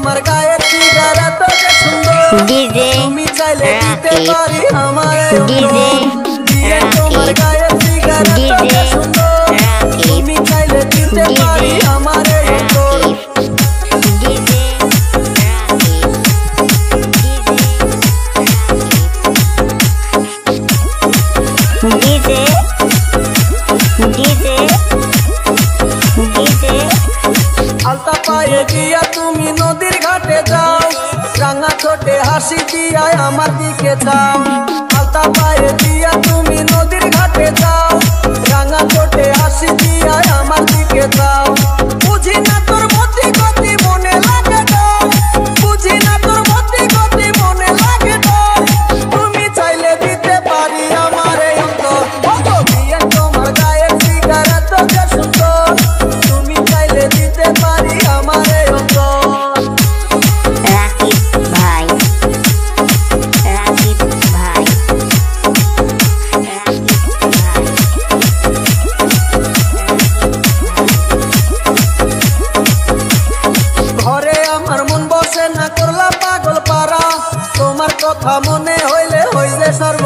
তোমার গায়ের ফিগার এত যে সুন্দর তুমি চাইলে দিতে পারি আমারে বিয়েন তোমার গায়ের ফিগার এত যে সুন্দর তুমি চাইলে দিতে পারি আমারে আলতা পায়ে দিয়া তুমি নদীর ঘাটে যাও রাঙা ঠোঁটে হাসি দিয়া আমার দিকে চাও আলতা পায়ে দিয়া তুমি নদীর ঘাটে যাও রাঙা ঠোঁটে হাসি দিয়া আমার দিকে চাও বুঝি না তোর মতি গতি মনে লাগে তোর বুঝি না তোর মতি গতি মনে লাগে তোর তুমি চাইলে দিতে পারি আমারে অন্তর বিয়েন তোমার গায়ের ফিগার এত যে সুন্দর তুমি চাইলে দিতে পারি আমারে ঘরে আমার মন বসে না করলা পাগল পারা তোমার কথা মনে হইলে হইলে সর্ব